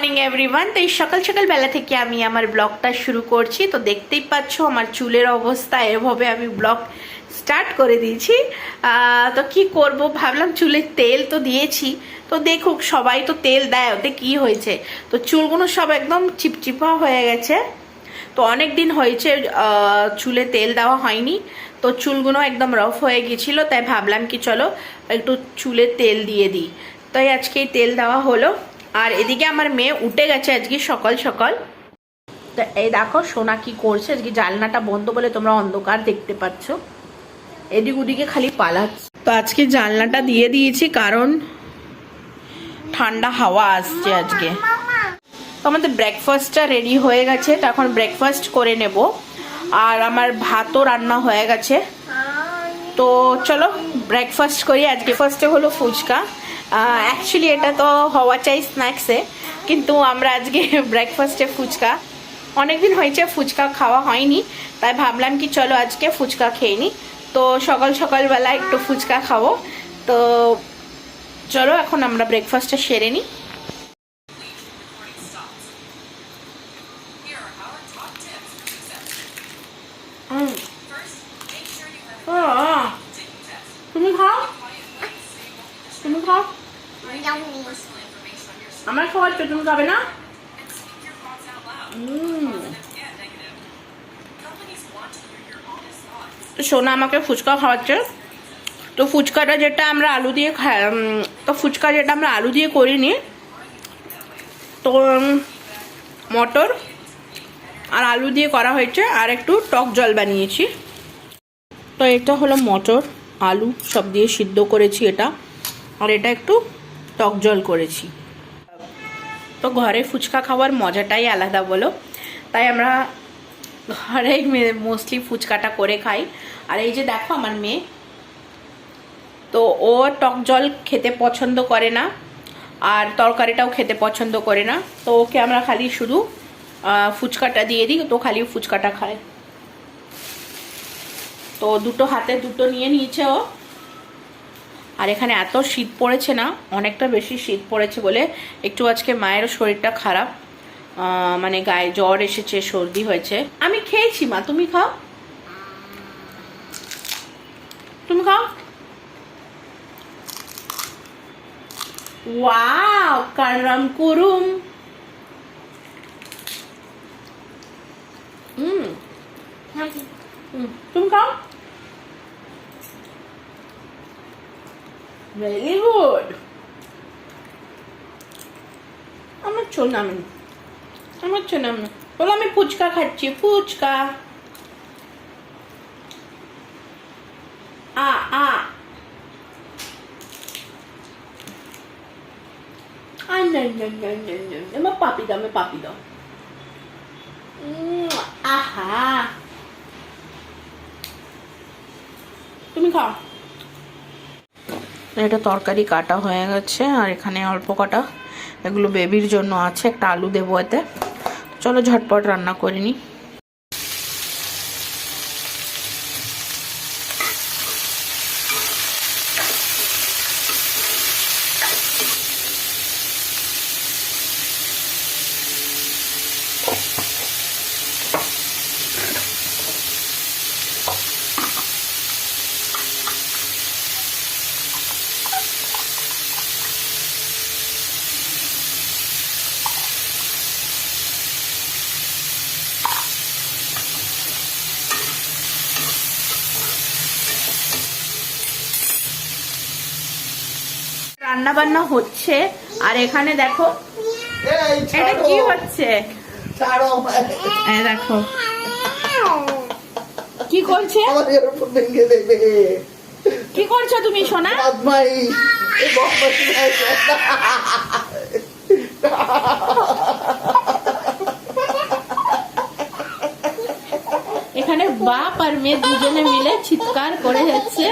Morning everyone. তো এই সকাল সকাল বেলা থেকে আমি আমার ব্লগটা শুরু করছি। তো দেখতেই পাচ্ছ আমার চুলের অবস্থা এভাবে, আমি ব্লগ স্টার্ট করে দিয়েছি। তো কি করব ভাবলাম, চুলের তেল তো দিয়েছি, তো দেখুক সবাই তো তেল দেয়, ওতে কি হয়েছে। তো চুলগুলো সব একদম চিপচিপা হয়ে গেছে। তো অনেক দিন হয়েছে চুলে তেল দেওয়া হয়নি, তো চুলগুলো একদম রফ হয়ে গেছিল, তাই ভাবলাম কি চলো একটু চুলে তেল দিয়ে দিই। তাই আজকে তেল দেওয়া হলো। আর এদিকে আমার মেয়ে উঠে গেছে আজকে সকাল সকাল। তো এই দেখো সোনা কি করছে, আজকে জানলাটা বন্ধ বলে তোমরা অন্ধকার দেখতে পাচ্ছ, এদিক ওদিকে খালি পালাচ্ছে। তো আজকে জানলাটা দিয়ে দিয়েছি কারণ ঠান্ডা হাওয়া আসছে আজকে। তো আমাদের ব্রেকফাস্টটা রেডি হয়ে গেছে, তো এখন ব্রেকফাস্ট করে নেব। আর আমার ভাতও রান্না হয়ে গেছে, তো চলো ব্রেকফাস্ট করি। আজকে ফার্স্টে হলো ফুচকা। অ্যাকচুয়ালি এটা তো হওয়া চাই স্ন্যাক্সে, কিন্তু আমরা আজকে ব্রেকফাস্টে ফুচকা, অনেকদিন হয়েছে ফুচকা খাওয়া হয়নি, তাই ভাবলাম কি চলো আজকে ফুচকা খেয়ে নিই। তো সকাল সকালবেলা একটু ফুচকা খাবো। তো চলো এখন আমরা ব্রেকফাস্টটা সেরে নিই। তুমি খাও, তুমি খাও, আমার খাওয়াচ্ছ, তুমি খাবে না? সোনা আমাকে ফুচকা খাওয়াচ্ছে। তো ফুচকাটা যেটা আমরা আলু দিয়ে খাই, তো ফুচকা যেটা আমরা আলু দিয়ে করিনি, তো মটর আর আলু দিয়ে করা হয়েছে, আর একটু টক জল বানিয়েছি। তো এটা হলো মটর আলু সব দিয়ে সিদ্ধ করেছি এটা, আর এটা একটু টক জল করেছি। তো ঘরে ফুচকা খাওয়ার মজাটাই আলাদা বলো, তাই আমরা ঘরে মোস্টলি ফুচকাটা করে খাই। আর এই যে দেখো আমার মেয়ে, তো ও টক জল খেতে পছন্দ করে না, আর তরকারিটাও খেতে পছন্দ করে না, তো ওকে আমরা খালি শুধু ফুচকাটা দিয়ে দিই, তো খালি ফুচকাটা খায়। তো দুটো হাতে দুটো নিয়ে নিয়েছে ও। আর এখানে এত শীত পড়েছে না, অনেকটা বেশি শীত পড়েছে বলে একটু আজকে মায়েরও শরীরটা খারাপ, মানে গায়ে জ্বর এসেছে, সর্দি হয়েছে। আমি খেয়েছি মা, তুমি খাও, তুমি খাও। ওয়াও করম কুরুম। তুমি খাও, ভেরি গুড। আমার ছোনামনি, আমার ছোনামনি বলো আমি ফুচকা খাচ্ছি, ফুচকা। আ আ আমার পাপি দাও, আমার পাপি দাও। আহা তুমি খাও। এটা তরকারি কাটা হয়ে গেছে, আর এখানে অল্প কাটা এগুলো বেবির জন্য আছে, একটা আলু দেবো এতে। চলো ঝটপট রান্না করে নিই। রান্না বান্না হচ্ছে, আর এখানে দেখো এটা কি হচ্ছে, দেখো কি করছে, কি করছো তুমি সোনা? এখানে বাপ আর মেয়ে দুজনে মিলে চিৎকার করে যাচ্ছে।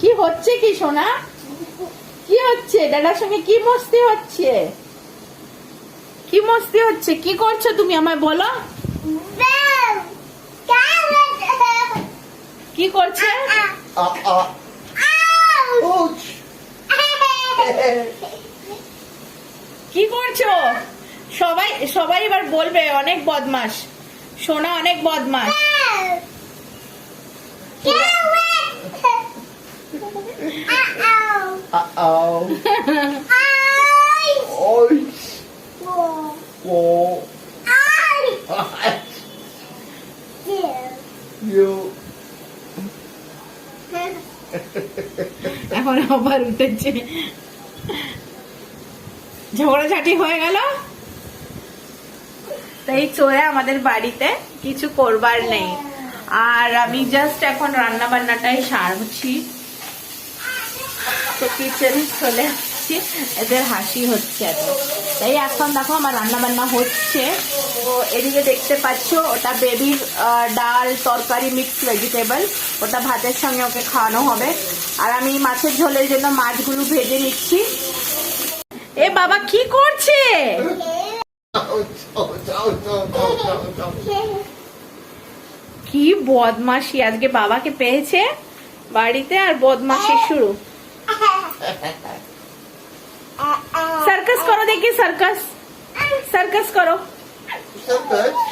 কি হচ্ছে কি সোনা, কি হচ্ছে? দাদার সঙ্গে কি মস্তি হচ্ছে, কি মস্তি হচ্ছে, কি করছো তুমি আমায় বলো? কি করছে? করছো? সবাই সবাই এবার বলবে অনেক বদমাশ, সোনা অনেক বদমাশ। এখন আবার উঠেছে, ঝগড়াঝাটি হয়ে গেল। তাই চলে আমাদের বাড়িতে, কিছু করবার নেই। আর আমি জাস্ট এখন রান্না বান্নাটাই সারছি, তো কিচেনে চলে আসছি। এদের হাসি হচ্ছে এত, তাই এখন দেখো আমার রান্না বান্না হচ্ছে। তো এদিকে দেখতে পাচ্ছ ওটা বেবির ডাল তরকারি মিক্স ভেজিটেবল, ওটা ভাতের সঙ্গে ওকে খাওয়ানো হবে। আর আমি মাছের ঝোলের জন্য মাছগুলো ভেজে নিচ্ছি। এ বাবা কি করছে? কি বদমাশি, আজকে বাবাকে পেয়েছে বাড়িতে আর বদমাশি শুরু। সার্কাস করো দেখি, সার্কাস সার্কাস করো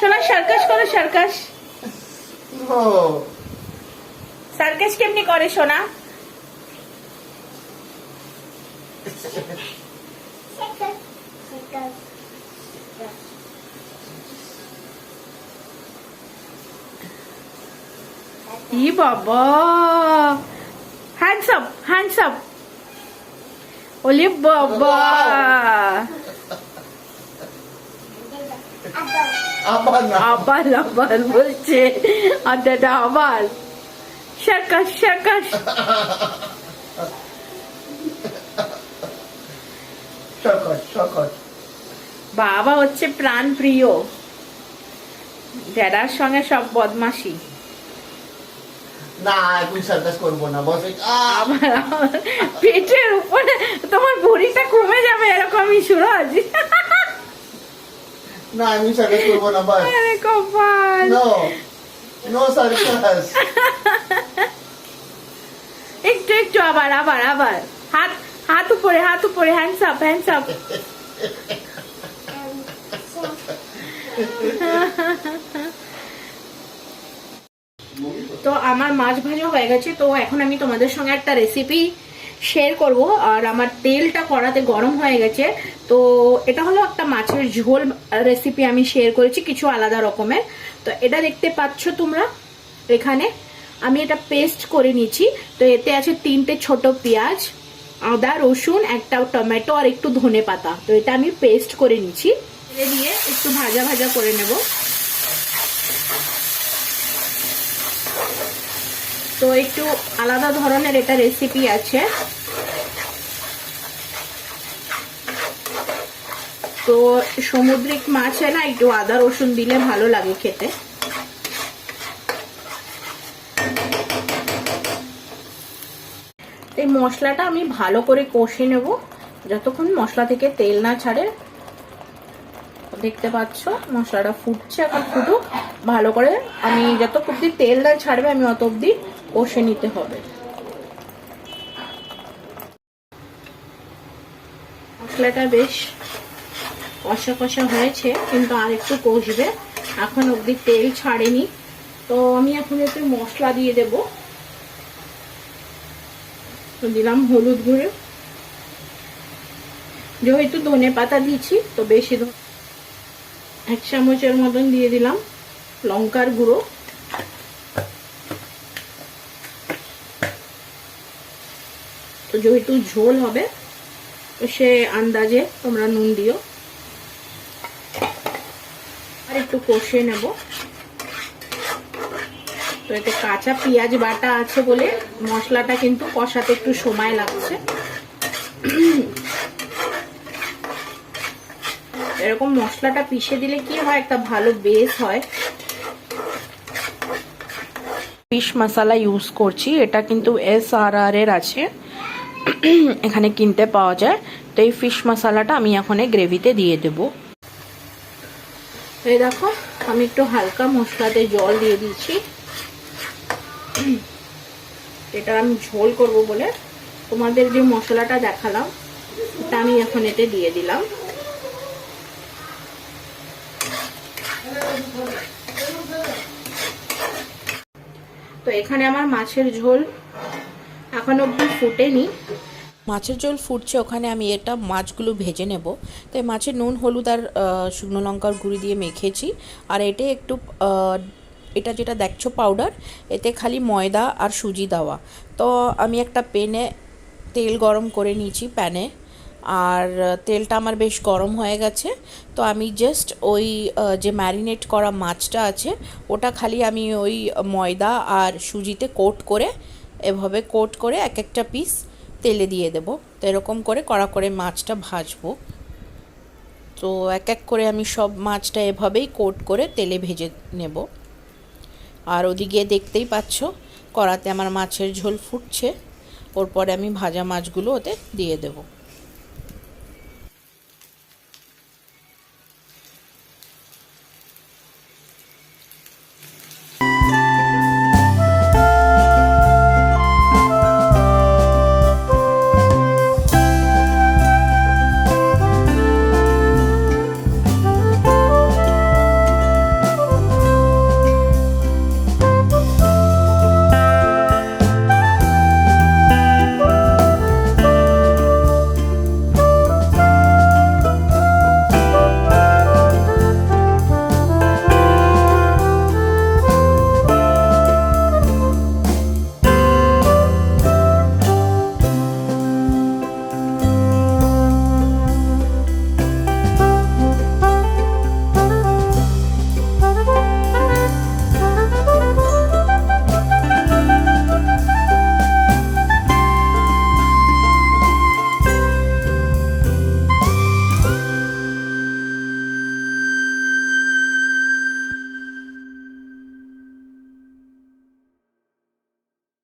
শোনা, সার্কাস করো, সার্কাস। সার্কাস কেমনি করে সোনা? ই বাবা, হ্যান্ডস আপ, হ্যান্ডস আপ। ওলে বাবা, আবার আবার বলছে, দাদা আবার সার্কাস সার্কাস। বাবা হচ্ছে প্রাণ প্রিয়, ড্যাডার সঙ্গে সব বদমাশি। না এখন সার্কাস করবো না, বসে আবার পেটের উপরে তোমার ভুঁড়িটা কমে যাবে এরকমই সুরজ। না আমি সার্কাস করবো না, বাস। আরে কপাল, নো নো সার্কাস। একটু একটু আবার আবার আবার, হাত হাত উপরে, হাত উপরে, হ্যান্ডস আপ, হ্যান্ডস আপ। তো আমার মাছ ভাজা হয়ে গেছে, তো এখন আমি তোমাদের সঙ্গে একটা রেসিপি শেয়ার করব। আর আমার তেলটা কড়াতে গরম হয়ে গেছে, তো এটা হলো একটা মাছের ঝোল রেসিপি আমি শেয়ার করেছি, কিছু আলাদা রকমের। তো এটা দেখতে পাচ্ছ তোমরা, এখানে আমি এটা পেস্ট করে নিয়েছি। তো এতে আছে 3টে ছোট পেঁয়াজ, আদা রসুন, একটা টমেটো আর একটু ধনে পাতা। তো এটা আমি পেস্ট করে নিচ্ছি, তেলে দিয়ে একটু ভাজা ভাজা করে নেব। তো একটু আলাদা ধরনের এটা রেসিপি আছে। তো সামুদ্রিক মাছে না একটু আদা রসুন দিলে ভালো লাগে খেতে। এই মশলাটা আমি ভালো করে কষে নেব যতক্ষণ মশলা থেকে তেল না ছাড়ে। দেখতে পাচ্ছ মশলাটা ফুটছে, এখন ফুটুক ভালো করে। আমি যত অব্দি তেল না ছাড়বে আমি অত অব্দি কষে নিতে হবে। মশলাটা বেশ কষা কষা হয়েছে, কিন্তু আর একটু কষবে, এখন অব্দি তেল ছাড়েনি। তো আমি এখন একটু মশলা দিয়ে দেব। দিলাম হলুদ গুঁড়ো, যেহেতু ধনে পাতা দিয়েছি তো বেশি 1 চামচের মতন দিয়ে দিলাম লঙ্কার গুঁড়ো। তো যেহেতু ঝোল হবে তো সে আন্দাজে তোমরা নুন দিও। আর একটু কষে নেব। তো এতে কাঁচা পেঁয়াজ বাটা আছে বলে মশলাটা কিন্তু কষাতে একটু সময় লাগছে। এরকম মশলাটা পিষে দিলে কি হয়, একটা ভালো বেস হয়। ফিশ মশলা ইউজ করছি, এটা কিন্তু SRR এর আছে, এখানে কিনতে পাওয়া যায়। তো এই ফিশ মশলাটা আমি এখন গ্রেভিতে দিয়ে দেব। এই দেখো আমি একটু হালকা মশলাতে জল দিয়ে দিচ্ছি, এটা আমি ঝোল করব বলে। তোমাদের যে মশলাটা দেখালাম এটা আমি এখন এতে দিয়ে দিলাম। তো এখানে আমার মাছের ঝোল এখন অবধি ফুটেনি। মাছের ঝোল ফুটছে, ওখানে আমি এটা মাছগুলো ভেজে নেব। তাই মাছে নুন হলুদ আর শুকনো লঙ্কার গুঁড়ি দিয়ে মেখেছি। আর এটা একটু এটা যেটা দেখছো পাউডার, এতে খালি ময়দা আর সুজি দেওয়া। তো আমি একটা প্যানে তেল গরম করে নিয়েছি প্যানে, আর তেলটা আমার বেশ গরম হয়ে গেছে। তো আমি জাস্ট ওই যে ম্যারিনেট করা মাছটা আছে ওটা খালি আমি ওই ময়দা আর সুজিতে কোট করে, এভাবে কোট করে এক একটা পিস তেলে দিয়ে দেব। তো এরকম করে কড়া করে মাছটা ভাজবো। তো এক এক করে আমি সব মাছটা এভাবেই কোট করে তেলে ভেজে নেব। আর ওদিকে দেখতেই পাচ্ছ কড়াতে আমার মাছের ঝোল ফুটছে, ওর পরে আমি ভাজা মাছগুলো ওতে দিয়ে দেবো।